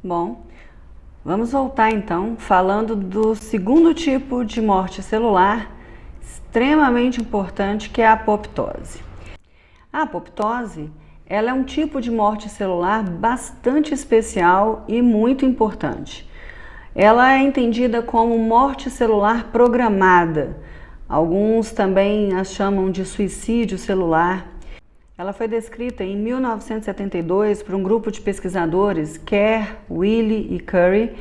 Bom, vamos voltar então falando do segundo tipo de morte celular extremamente importante, que é a apoptose. A apoptose, ela é um tipo de morte celular bastante especial e muito importante. Ela é entendida como morte celular programada. Alguns também a chamam de suicídio celular. Ela foi descrita em 1972 por um grupo de pesquisadores, Kerr, Willey e Curry,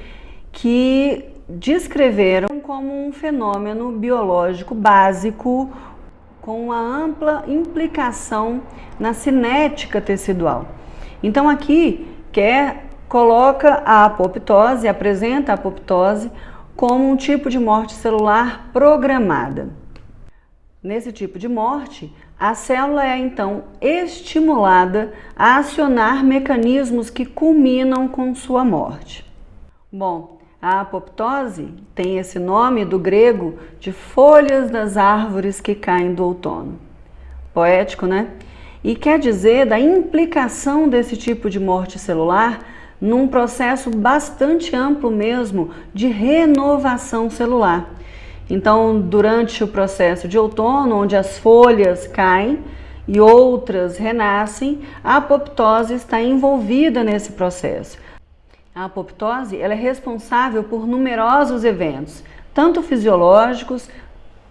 que descreveram como um fenômeno biológico básico com uma ampla implicação na cinética tecidual. Então aqui, Kerr coloca a apoptose, apresenta a apoptose como um tipo de morte celular programada. Nesse tipo de morte, a célula é então estimulada a acionar mecanismos que culminam com sua morte. Bom, a apoptose tem esse nome do grego de folhas das árvores que caem do outono. Poético, né? E quer dizer da implicação desse tipo de morte celular num processo bastante amplo mesmo de renovação celular. Então, durante o processo de outono, onde as folhas caem e outras renascem, a apoptose está envolvida nesse processo. A apoptose ela é responsável por numerosos eventos, tanto fisiológicos,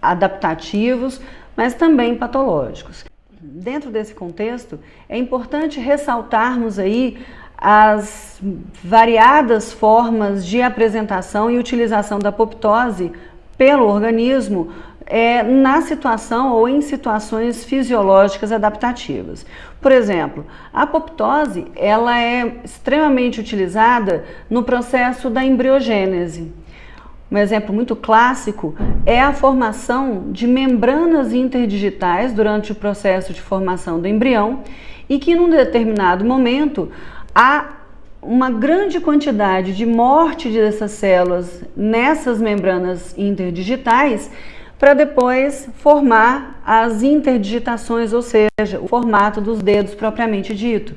adaptativos, mas também patológicos. Dentro desse contexto, é importante ressaltarmos aí as variadas formas de apresentação e utilização da apoptose pelo organismo na situação ou em situações fisiológicas adaptativas. Por exemplo, a apoptose ela é extremamente utilizada no processo da embriogênese. Um exemplo muito clássico é a formação de membranas interdigitais durante o processo de formação do embrião e que num determinado momento há uma grande quantidade de morte dessas células nessas membranas interdigitais para depois formar as interdigitações, ou seja, o formato dos dedos propriamente dito.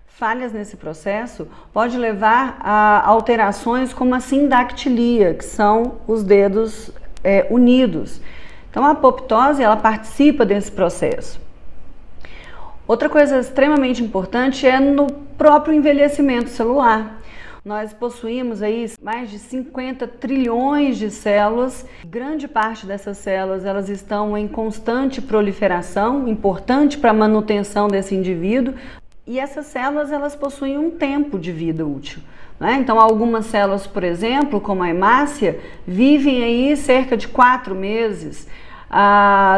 Falhas nesse processo pode levar a alterações como a sindactilia, que são os dedos unidos. Então a apoptose ela participa desse processo. Outra coisa extremamente importante é no próprio envelhecimento celular. Nós possuímos aí mais de 50 trilhões de células. Grande parte dessas células elas estão em constante proliferação, importante para a manutenção desse indivíduo. E essas células elas possuem um tempo de vida útil, né? Então algumas células, por exemplo, como a hemácia, vivem aí cerca de 4 meses.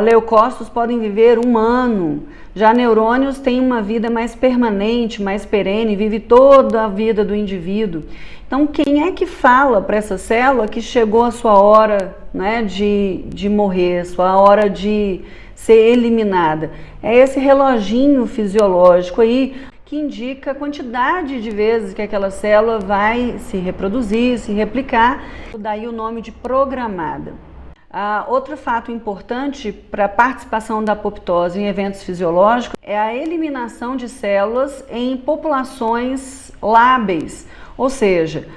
Leucócitos podem viver 1 ano. Já neurônios têm uma vida mais permanente, mais perene, vive toda a vida do indivíduo. Então, quem é que fala para essa célula que chegou a sua hora, né, de morrer, sua hora de ser eliminada? É esse reloginho fisiológico aí que indica a quantidade de vezes que aquela célula vai se reproduzir, se replicar, daí o nome de programada. Outro fato importante para a participação da apoptose em eventos fisiológicos é a eliminação de células em populações lábeis, ou seja,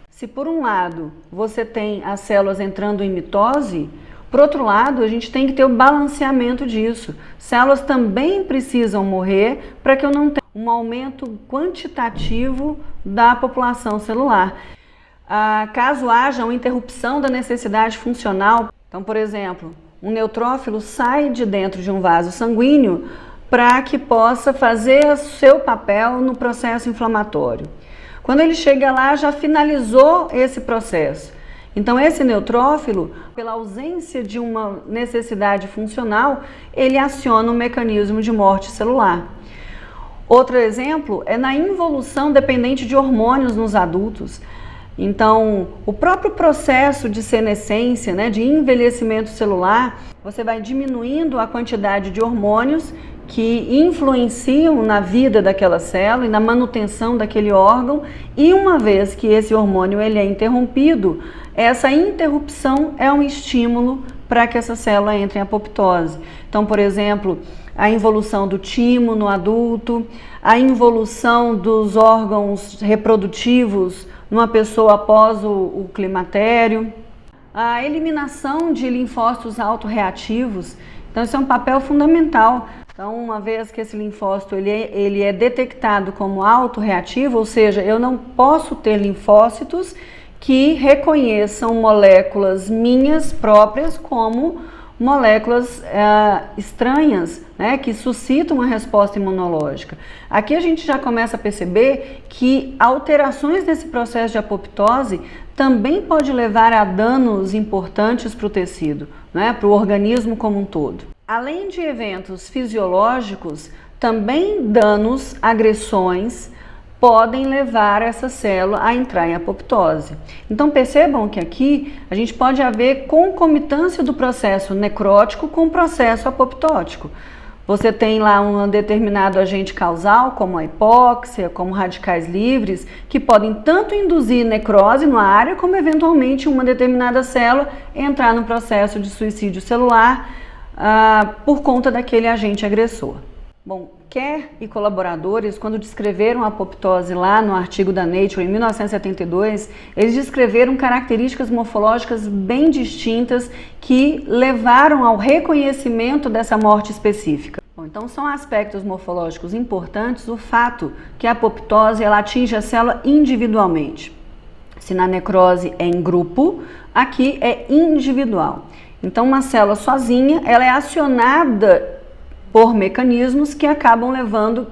se por um lado você tem as células entrando em mitose, por outro lado a gente tem que ter o balanceamento disso. Células também precisam morrer para que eu não tenha um aumento quantitativo da população celular. Caso haja uma interrupção da necessidade funcional, então, por exemplo, um neutrófilo sai de dentro de um vaso sanguíneo para que possa fazer o seu papel no processo inflamatório. Quando ele chega lá, já finalizou esse processo. Então, esse neutrófilo, pela ausência de uma necessidade funcional, ele aciona um mecanismo de morte celular. Outro exemplo é na involução dependente de hormônios nos adultos. Então, o próprio processo de senescência, né, de envelhecimento celular, você vai diminuindo a quantidade de hormônios que influenciam na vida daquela célula e na manutenção daquele órgão, e uma vez que esse hormônio ele é interrompido, essa interrupção é um estímulo para que essa célula entre em apoptose. Então, por exemplo, a involução do timo no adulto, a involução dos órgãos reprodutivos numa pessoa após o climatério. A eliminação de linfócitos autorreativos, então isso é um papel fundamental. Então, uma vez que esse linfócito ele é detectado como autorreativo, ou seja, eu não posso ter linfócitos que reconheçam moléculas minhas próprias como moléculas estranhas, né, que suscitam uma resposta imunológica. Aqui a gente já começa a perceber que alterações nesse processo de apoptose também pode levar a danos importantes para o tecido, né, para o organismo como um todo. Além de eventos fisiológicos, também danos, agressões, podem levar essa célula a entrar em apoptose. Então percebam que aqui a gente pode haver concomitância do processo necrótico com o processo apoptótico. Você tem lá um determinado agente causal, como a hipóxia, como radicais livres, que podem tanto induzir necrose na área, como eventualmente uma determinada célula entrar no processo de suicídio celular por conta daquele agente agressor. Bom, Kerr e colaboradores, quando descreveram a apoptose lá no artigo da Nature em 1972, eles descreveram características morfológicas bem distintas que levaram ao reconhecimento dessa morte específica. Bom, então são aspectos morfológicos importantes o fato que a apoptose ela atinge a célula individualmente. Se na necrose é em grupo, aqui é individual. Então uma célula sozinha ela é acionada por mecanismos que acabam levando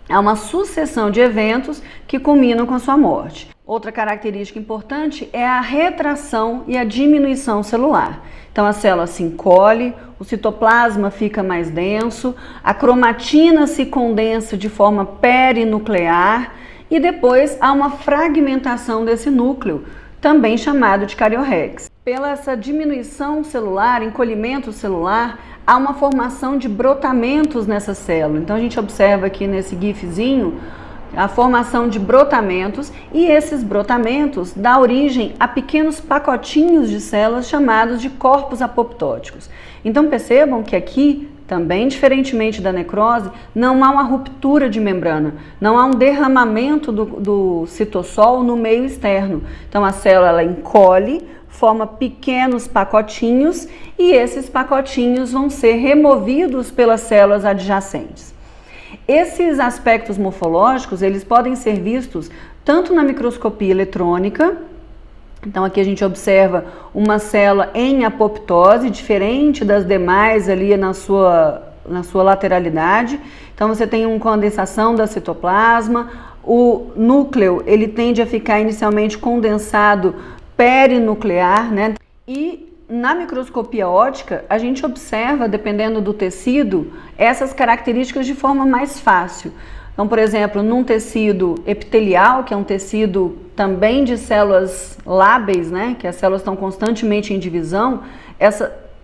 a uma sucessão de eventos que culminam com a sua morte. Outra característica importante é a retração e a diminuição celular. Então a célula se encolhe, o citoplasma fica mais denso, a cromatina se condensa de forma perinuclear e depois há uma fragmentação desse núcleo, também chamado de cariorrex. Pela essa diminuição celular, encolhimento celular, há uma formação de brotamentos nessa célula. Então a gente observa aqui nesse gifzinho a formação de brotamentos e esses brotamentos dão origem a pequenos pacotinhos de células chamados de corpos apoptóticos. Então percebam que aqui, também diferentemente da necrose, não há uma ruptura de membrana, não há um derramamento do citossol no meio externo. Então a célula ela encolhe, forma pequenos pacotinhos e esses pacotinhos vão ser removidos pelas células adjacentes. Esses aspectos morfológicos, eles podem ser vistos tanto na microscopia eletrônica, então aqui a gente observa uma célula em apoptose, diferente das demais ali na sua lateralidade. Então você tem uma condensação da citoplasma, o núcleo ele tende a ficar inicialmente condensado perinuclear, né? E na microscopia óptica, a gente observa, dependendo do tecido, essas características de forma mais fácil. Então, por exemplo, num tecido epitelial, que é um tecido também de células lábeis, né? Que as células estão constantemente em divisão,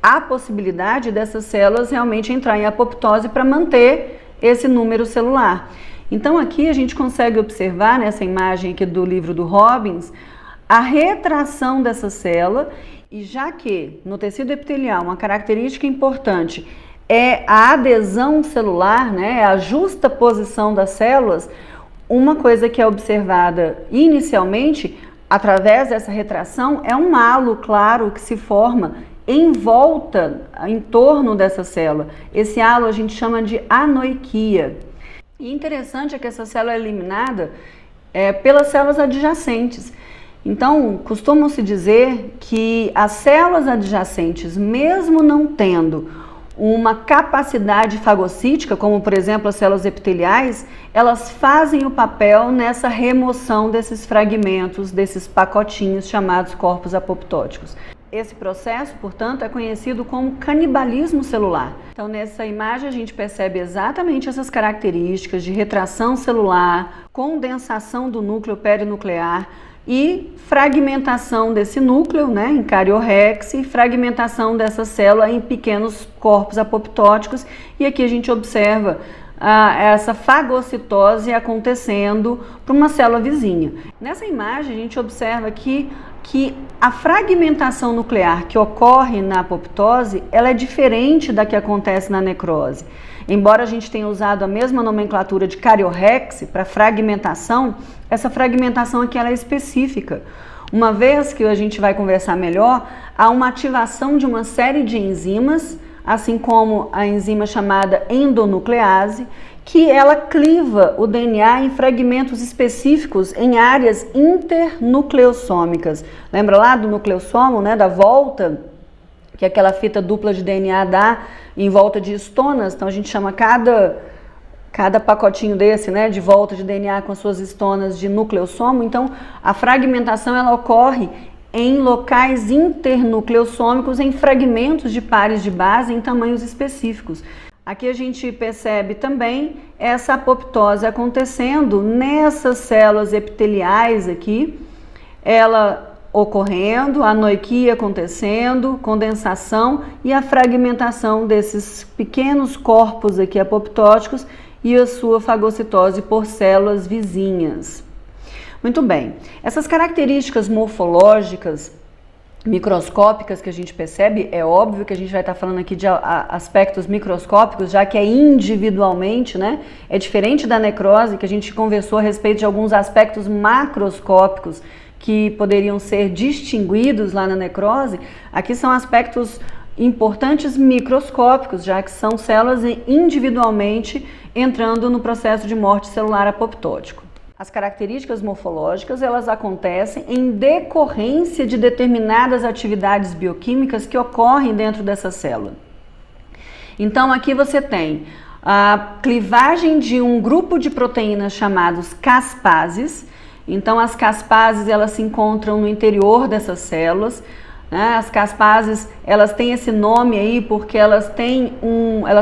há possibilidade dessas células realmente entrar em apoptose para manter esse número celular. Então, aqui a gente consegue observar, nessa imagem aqui do livro do Robbins, a retração dessa célula, e já que no tecido epitelial uma característica importante é a adesão celular, né, a justaposição das células, uma coisa que é observada inicialmente através dessa retração é um halo claro que se forma em volta, em torno dessa célula. Esse halo a gente chama de anoiquia. E interessante é que essa célula é eliminada pelas células adjacentes. Então, costuma-se dizer que as células adjacentes, mesmo não tendo uma capacidade fagocítica, como por exemplo as células epiteliais, elas fazem o papel nessa remoção desses fragmentos, desses pacotinhos chamados corpos apoptóticos. Esse processo, portanto, é conhecido como canibalismo celular. Então, nessa imagem a gente percebe exatamente essas características de retração celular, condensação do núcleo perinuclear, e fragmentação desse núcleo, né, em cariorrex, e fragmentação dessa célula em pequenos corpos apoptóticos, e aqui a gente observa essa fagocitose acontecendo para uma célula vizinha. Nessa imagem a gente observa que que a fragmentação nuclear que ocorre na apoptose, ela é diferente da que acontece na necrose. Embora a gente tenha usado a mesma nomenclatura de Karyorex para fragmentação, essa fragmentação aqui ela é específica. Uma vez que a gente vai conversar melhor, há uma ativação de uma série de enzimas, assim como a enzima chamada endonuclease, que ela cliva o DNA em fragmentos específicos em áreas internucleossômicas. Lembra lá do nucleossomo, né, da volta, que aquela fita dupla de DNA dá em volta de estonas? Então a gente chama cada pacotinho desse, né, de volta de DNA com as suas estonas de nucleossomo. Então a fragmentação ela ocorre em locais internucleossômicos, em fragmentos de pares de base em tamanhos específicos. Aqui a gente percebe também essa apoptose acontecendo nessas células epiteliais aqui, ela ocorrendo, a anoiquia acontecendo, condensação e a fragmentação desses pequenos corpos aqui apoptóticos e a sua fagocitose por células vizinhas. Muito bem, essas características morfológicas microscópicas que a gente percebe, é óbvio que a gente vai estar falando aqui de aspectos microscópicos, já que é individualmente, né? É diferente da necrose, que a gente conversou a respeito de alguns aspectos macroscópicos que poderiam ser distinguidos lá na necrose. Aqui são aspectos importantes microscópicos, já que são células individualmente entrando no processo de morte celular apoptótico. As características morfológicas, elas acontecem em decorrência de determinadas atividades bioquímicas que ocorrem dentro dessa célula. Então, aqui você tem a clivagem de um grupo de proteínas chamados caspases. Então, as caspases, elas se encontram no interior dessas células. As caspases, elas têm esse nome aí porque elas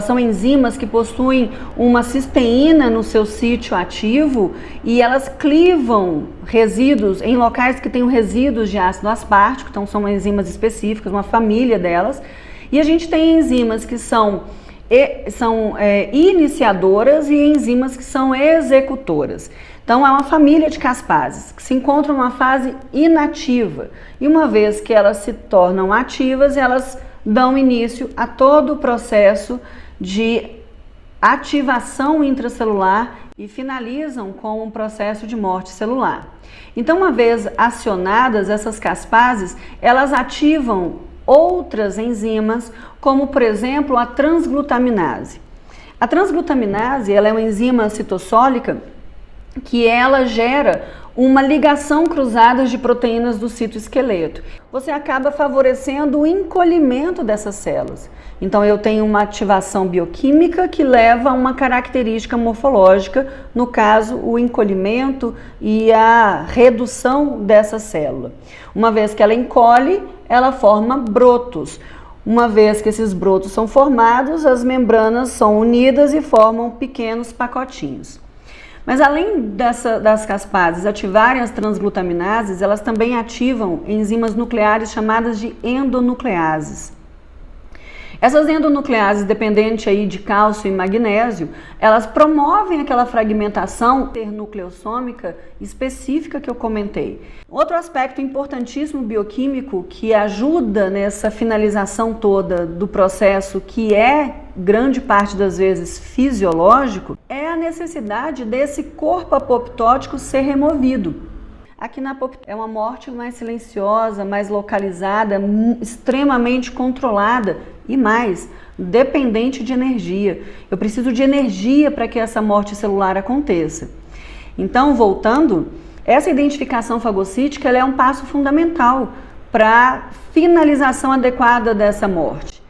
são enzimas que possuem uma cisteína no seu sítio ativo e elas clivam resíduos em locais que têm resíduos de ácido aspartico, então são enzimas específicas, uma família delas. E a gente tem enzimas que são iniciadoras e enzimas que são executoras. Então, é uma família de caspases que se encontram numa fase inativa e uma vez que elas se tornam ativas, elas dão início a todo o processo de ativação intracelular e finalizam com um processo de morte celular. Então, uma vez acionadas essas caspases, elas ativam outras enzimas, como por exemplo a transglutaminase. A transglutaminase ela é uma enzima citossólica que ela gera uma ligação cruzada de proteínas do citoesqueleto. Você acaba favorecendo o encolhimento dessas células. Então eu tenho uma ativação bioquímica que leva a uma característica morfológica, no caso o encolhimento e a redução dessa célula. Uma vez que ela encolhe, ela forma brotos. Uma vez que esses brotos são formados, as membranas são unidas e formam pequenos pacotinhos. Mas além das caspases ativarem as transglutaminases, elas também ativam enzimas nucleares chamadas de endonucleases. Essas endonucleases, dependentes aí de cálcio e magnésio, elas promovem aquela fragmentação internucleossômica específica que eu comentei. Outro aspecto importantíssimo bioquímico que ajuda nessa finalização toda do processo, que é grande parte das vezes fisiológico, é a necessidade desse corpo apoptótico ser removido. Aqui na apoptose é uma morte mais silenciosa, mais localizada, extremamente controlada e mais dependente de energia. Eu preciso de energia para que essa morte celular aconteça. Então, voltando, essa identificação fagocítica ela é um passo fundamental para a finalização adequada dessa morte.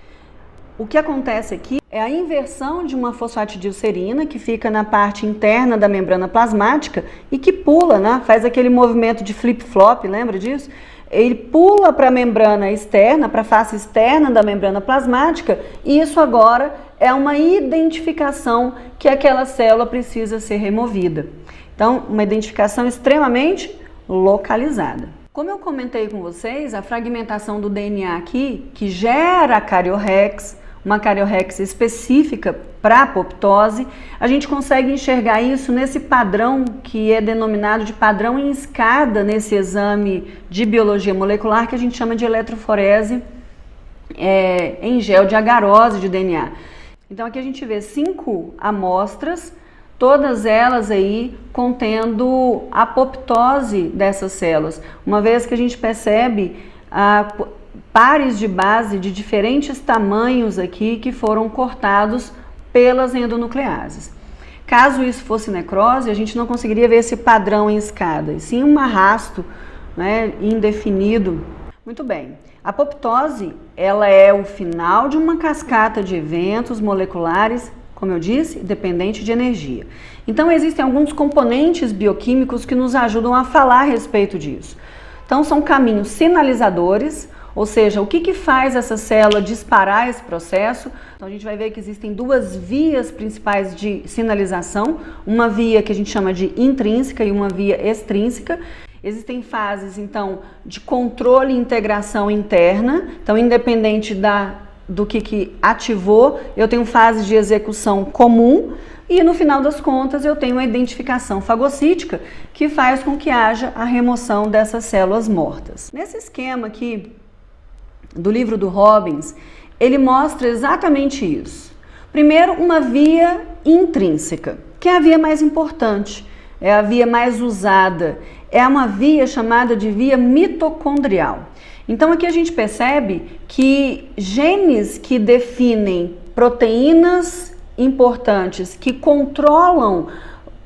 O que acontece aqui é a inversão de uma fosfatidilcerina que fica na parte interna da membrana plasmática e que pula, né? Faz aquele movimento de flip-flop, lembra disso? Ele pula para a membrana externa, para a face externa da membrana plasmática e isso agora é uma identificação que aquela célula precisa ser removida. Então, uma identificação extremamente localizada. Como eu comentei com vocês, a fragmentação do DNA aqui, que gera a Karyorex, uma cariorrexia específica para apoptose, a gente consegue enxergar isso nesse padrão que é denominado de padrão em escada nesse exame de biologia molecular que a gente chama de eletroforese em gel de agarose de DNA. Então aqui a gente vê 5 amostras, todas elas aí contendo apoptose dessas células, uma vez que a gente percebe pares de base de diferentes tamanhos aqui que foram cortados pelas endonucleases. Caso isso fosse necrose, a gente não conseguiria ver esse padrão em escada, e sim um arrasto, né, indefinido. Muito bem, a apoptose, ela é o final de uma cascata de eventos moleculares, como eu disse, dependente de energia. Então existem alguns componentes bioquímicos que nos ajudam a falar a respeito disso. Então são caminhos sinalizadores, ou seja, o que faz essa célula disparar esse processo? Então a gente vai ver que existem 2 vias principais de sinalização, uma via que a gente chama de intrínseca e uma via extrínseca. Existem fases, então, de controle e integração interna, então independente do que ativou, eu tenho fases de execução comum e no final das contas eu tenho a identificação fagocítica que faz com que haja a remoção dessas células mortas. Nesse esquema aqui do livro do Robbins, ele mostra exatamente isso. Primeiro, uma via intrínseca, que é a via mais importante, é a via mais usada, é uma via chamada de via mitocondrial. Então aqui a gente percebe que genes que definem proteínas importantes, que controlam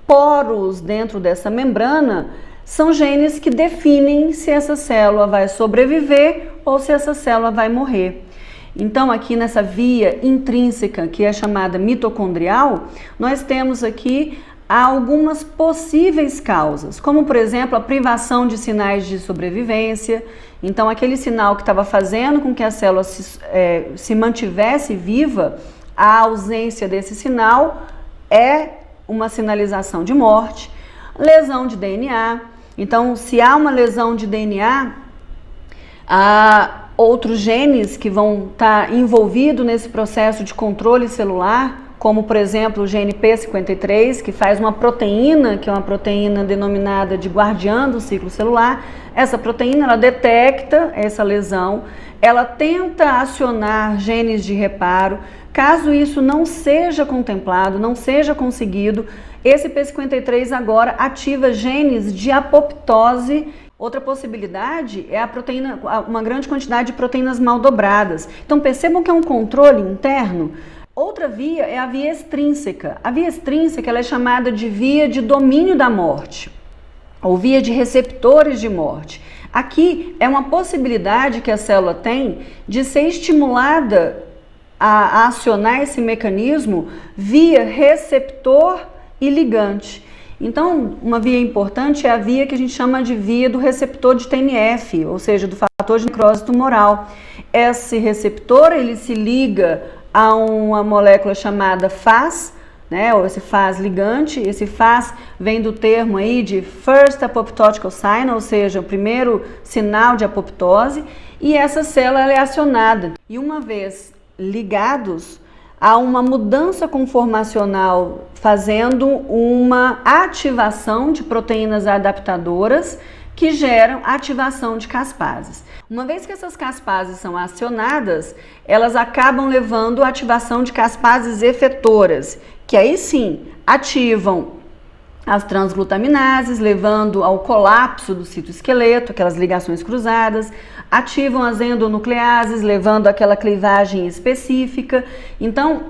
poros dentro dessa membrana, são genes que definem se essa célula vai sobreviver ou se essa célula vai morrer. Então aqui nessa via intrínseca, que é chamada mitocondrial, nós temos aqui algumas possíveis causas, como por exemplo a privação de sinais de sobrevivência. Então aquele sinal que estava fazendo com que a célula se mantivesse viva, a ausência desse sinal é uma sinalização de morte. Lesão de DNA, então se há uma lesão de DNA, há outros genes que vão estar envolvidos nesse processo de controle celular, como por exemplo o gene P53, que faz uma proteína, que é uma proteína denominada de guardiã do ciclo celular. Essa proteína, ela detecta essa lesão, ela tenta acionar genes de reparo. Caso isso não seja contemplado, não seja conseguido, esse P53 agora ativa genes de apoptose. Outra possibilidade é uma grande quantidade de proteínas mal dobradas. Então percebam que é um controle interno. Outra via é a via extrínseca. A via extrínseca ela é chamada de via de domínio da morte, ou via de receptores de morte. Aqui é uma possibilidade que a célula tem de ser estimulada a acionar esse mecanismo via receptor e ligante. Então, uma via importante é a via que a gente chama de via do receptor de TNF, ou seja, do fator de necrose tumoral. Esse receptor, ele se liga a uma molécula chamada FAS, né, ou esse FAS ligante. Esse FAS vem do termo aí de First Apoptotical Sign, ou seja, o primeiro sinal de apoptose, e essa célula ela é acionada. E uma vez ligados, há uma mudança conformacional fazendo uma ativação de proteínas adaptadoras que geram ativação de caspases. Uma vez que essas caspases são acionadas, elas acabam levando à ativação de caspases efetoras, que aí sim ativam as transglutaminases, levando ao colapso do citoesqueleto, aquelas ligações cruzadas, ativam as endonucleases, levando àquela clivagem específica. Então,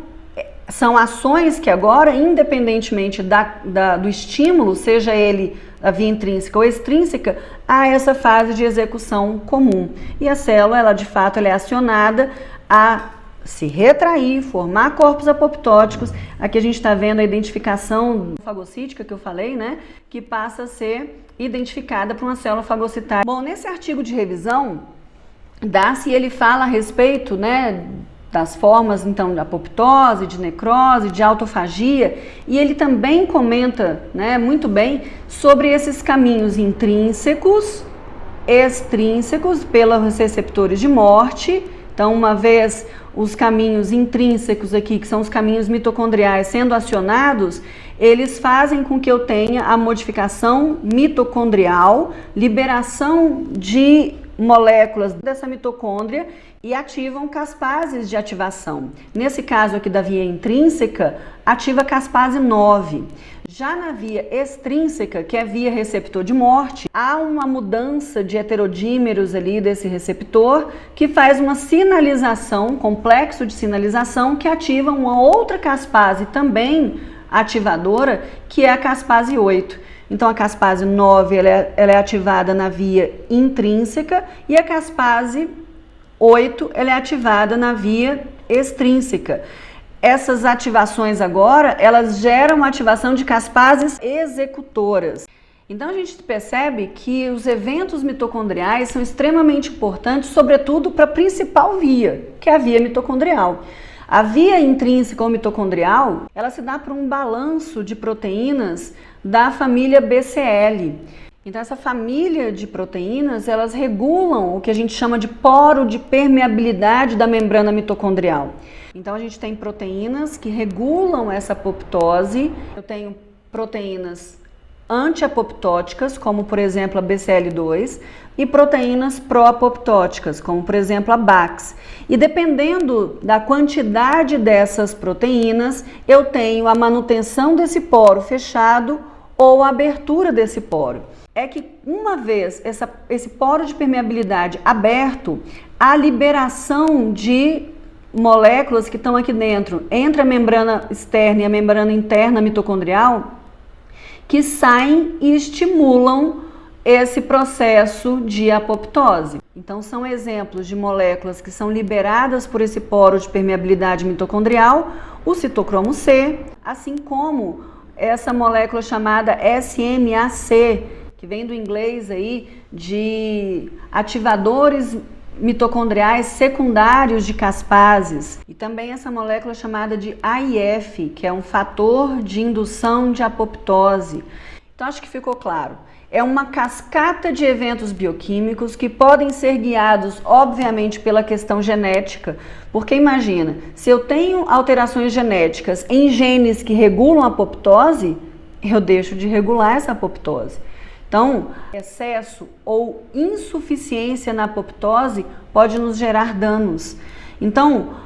são ações que agora, independentemente do estímulo, seja ele a via intrínseca ou extrínseca, há essa fase de execução comum. E a célula, ela de fato, ela é acionada a se retrair, formar corpos apoptóticos. Aqui a gente está vendo a identificação fagocítica que eu falei, né? Que passa a ser identificada por uma célula fagocitária. Bom, nesse artigo de revisão, ele fala a respeito, né, das formas, então, de apoptose, de necrose, de autofagia, e ele também comenta, né, muito bem sobre esses caminhos intrínsecos, extrínsecos, pelos receptores de morte. Então, uma vez os caminhos intrínsecos aqui, que são os caminhos mitocondriais, sendo acionados, eles fazem com que eu tenha a modificação mitocondrial, liberação de moléculas dessa mitocôndria e ativam caspases de ativação. Nesse caso aqui da via intrínseca, ativa caspase 9. Já na via extrínseca, que é via receptor de morte, há uma mudança de heterodímeros ali desse receptor que faz uma sinalização, complexo de sinalização, que ativa uma outra caspase também ativadora, que é a caspase 8. Então a caspase 9 ela é ativada na via intrínseca e a caspase 8 ela é ativada na via extrínseca. Essas ativações agora, elas geram a ativação de caspases executoras. Então a gente percebe que os eventos mitocondriais são extremamente importantes, sobretudo para a principal via, que é a via mitocondrial. A via intrínseca ou mitocondrial, ela se dá por um balanço de proteínas da família BCL. Então essa família de proteínas, elas regulam o que a gente chama de poro de permeabilidade da membrana mitocondrial. Então a gente tem proteínas que regulam essa apoptose. Eu tenho proteínas antiapoptóticas, como por exemplo a BCL2, e proteínas pró-apoptóticas, como por exemplo a BAX. E dependendo da quantidade dessas proteínas, eu tenho a manutenção desse poro fechado ou a abertura desse poro. É que uma vez esse poro de permeabilidade aberto, a liberação de moléculas que estão aqui dentro, entre a membrana externa e a membrana interna mitocondrial, que saem e estimulam esse processo de apoptose. Então são exemplos de moléculas que são liberadas por esse poro de permeabilidade mitocondrial, o citocromo C, assim como essa molécula chamada SMAC, que vem do inglês aí de ativadores mitocondriais secundários de caspases, e também essa molécula chamada de AIF, que é um fator de indução de apoptose. Então acho que ficou claro. É uma cascata de eventos bioquímicos que podem ser guiados, obviamente, pela questão genética, porque imagina, se eu tenho alterações genéticas em genes que regulam a apoptose, eu deixo de regular essa apoptose. Então, excesso ou insuficiência na apoptose pode nos gerar danos. Então,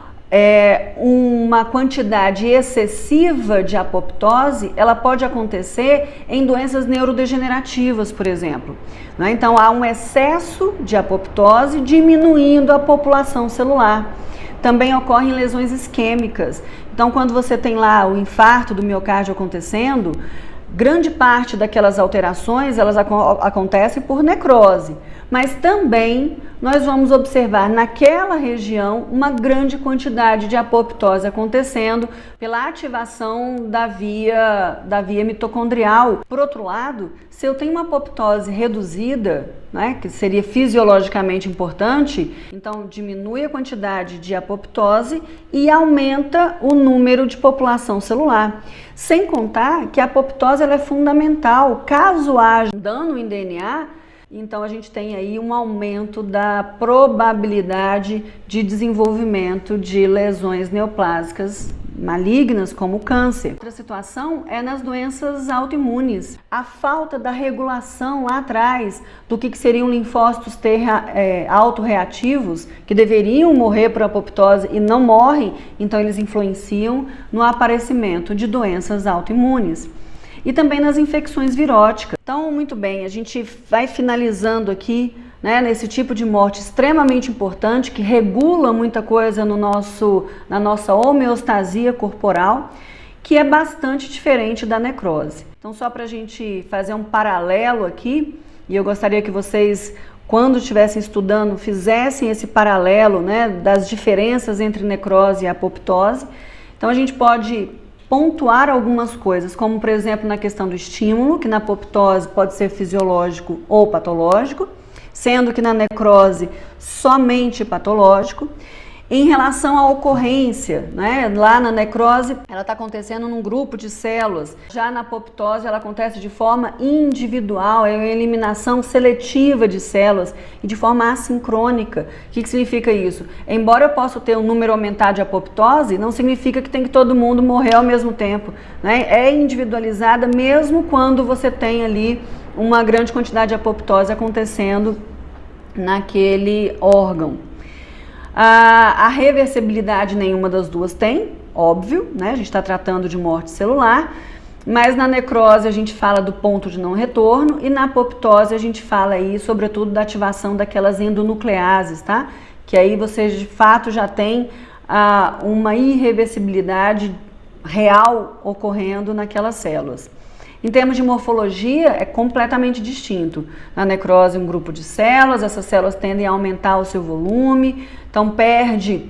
uma quantidade excessiva de apoptose, ela pode acontecer em doenças neurodegenerativas, por exemplo. Então, há um excesso de apoptose diminuindo a população celular. Também ocorrem lesões isquêmicas. Então, quando você tem lá o infarto do miocárdio acontecendo, grande parte daquelas alterações, elas acontecem por necrose, mas também nós vamos observar naquela região uma grande quantidade de apoptose acontecendo pela ativação da via mitocondrial. Por outro lado, se eu tenho uma apoptose reduzida, né, que seria fisiologicamente importante, então diminui a quantidade de apoptose e aumenta o número de população celular. Sem contar que a apoptose ela é fundamental. Caso haja dano em DNA, então a gente tem aí um aumento da probabilidade de desenvolvimento de lesões neoplásicas malignas, como o câncer. Outra situação é nas doenças autoimunes. A falta da regulação lá atrás do que seriam linfócitos autorreativos, que deveriam morrer por apoptose e não morrem, então eles influenciam no aparecimento de doenças autoimunes. E também nas infecções viróticas. Então, muito bem, a gente vai finalizando aqui, né, nesse tipo de morte extremamente importante, que regula muita coisa na nossa homeostasia corporal, que é bastante diferente da necrose. Então, só para a gente fazer um paralelo aqui, e eu gostaria que vocês, quando estivessem estudando, fizessem esse paralelo, né, das diferenças entre necrose e apoptose. Então, a gente pode pontuar algumas coisas, como por exemplo na questão do estímulo, que na apoptose pode ser fisiológico ou patológico, sendo que na necrose somente patológico. Em relação à ocorrência, né? Lá na necrose, ela está acontecendo num grupo de células. Já na apoptose, ela acontece de forma individual, é uma eliminação seletiva de células e de forma assincrônica. O que significa isso? Embora eu possa ter um número aumentado de apoptose, não significa que tem que todo mundo morrer ao mesmo tempo, né? É individualizada mesmo quando você tem ali uma grande quantidade de apoptose acontecendo naquele órgão. A reversibilidade nenhuma das duas tem, óbvio, né? A gente está tratando de morte celular, mas na necrose a gente fala do ponto de não retorno e na apoptose a gente fala aí, sobretudo, da ativação daquelas endonucleases, tá? Que aí você de fato já tem uma irreversibilidade real ocorrendo naquelas células. Em termos de morfologia, é completamente distinto. Na necrose, um grupo de células, essas células tendem a aumentar o seu volume, então perde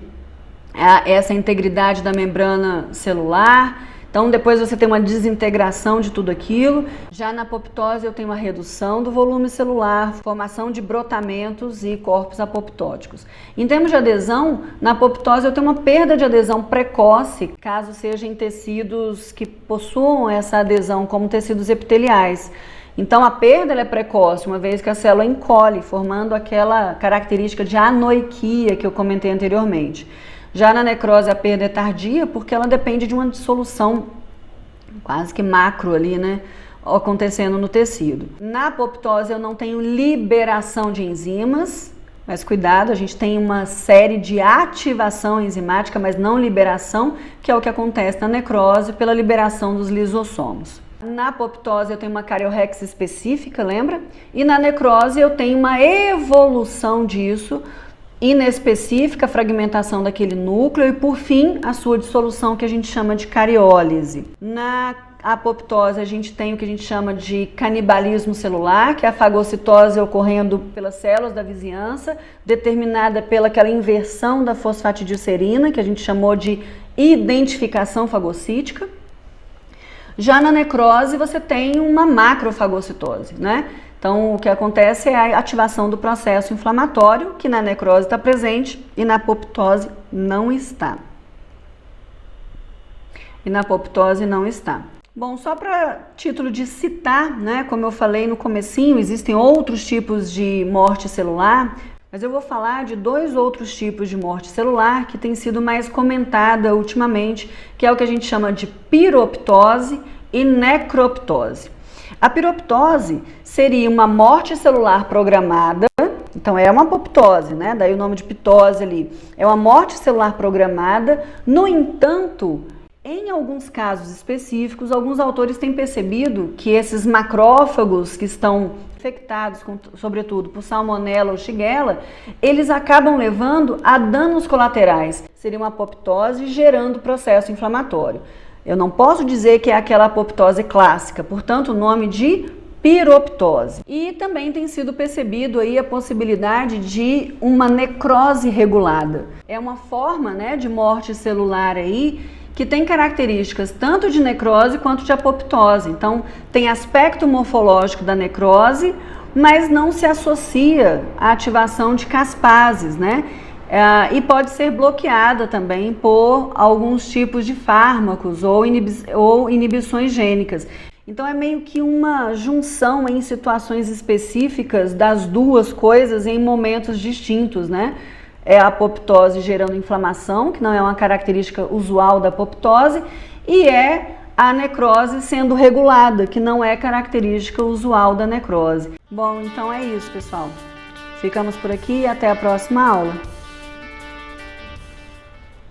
essa integridade da membrana celular. Então depois você tem uma desintegração de tudo aquilo. Já na apoptose eu tenho uma redução do volume celular, formação de brotamentos e corpos apoptóticos. Em termos de adesão, na apoptose eu tenho uma perda de adesão precoce, caso seja em tecidos que possuam essa adesão, como tecidos epiteliais. Então a perda é precoce, uma vez que a célula encolhe, formando aquela característica de anoiquia que eu comentei anteriormente. Já na necrose a perda é tardia porque ela depende de uma dissolução quase que macro ali, né, acontecendo no tecido. Na apoptose eu não tenho liberação de enzimas, mas cuidado, a gente tem uma série de ativação enzimática, mas não liberação, que é o que acontece na necrose pela liberação dos lisossomos. Na apoptose eu tenho uma cariorrex específica, lembra? E na necrose eu tenho uma evolução disso, inespecífica, fragmentação daquele núcleo e, por fim, a sua dissolução, que a gente chama de cariólise. Na apoptose, a gente tem o que a gente chama de canibalismo celular, que é a fagocitose ocorrendo pelas células da vizinhança, determinada pela aquela inversão da fosfatidilcerina, que a gente chamou de identificação fagocítica. Já na necrose, você tem uma macrofagocitose, né? Então, o que acontece é a ativação do processo inflamatório, que na necrose está presente e na apoptose não está. Bom, só para título de citar, né, como eu falei no comecinho, existem outros tipos de morte celular, mas eu vou falar de dois outros tipos de morte celular que tem sido mais comentada ultimamente, que é o que a gente chama de piroptose e necroptose. A piroptose seria uma morte celular programada, então é uma apoptose, né? Daí o nome de pitose ali. É uma morte celular programada, no entanto, em alguns casos específicos, alguns autores têm percebido que esses macrófagos que estão infectados, sobretudo por salmonella ou shigella, eles acabam levando a danos colaterais. Seria uma apoptose gerando processo inflamatório. Eu não posso dizer que é aquela apoptose clássica, portanto o nome de piroptose. E também tem sido percebido aí a possibilidade de uma necrose regulada. É uma forma, né, de morte celular aí que tem características tanto de necrose quanto de apoptose. Então tem aspecto morfológico da necrose, mas não se associa à ativação de caspases, né? E pode ser bloqueada também por alguns tipos de fármacos ou inibições gênicas. Então é meio que uma junção em situações específicas das duas coisas em momentos distintos, né? É a apoptose gerando inflamação, que não é uma característica usual da apoptose, e é a necrose sendo regulada, que não é característica usual da necrose. Bom, então é isso, pessoal. Ficamos por aqui e até a próxima aula.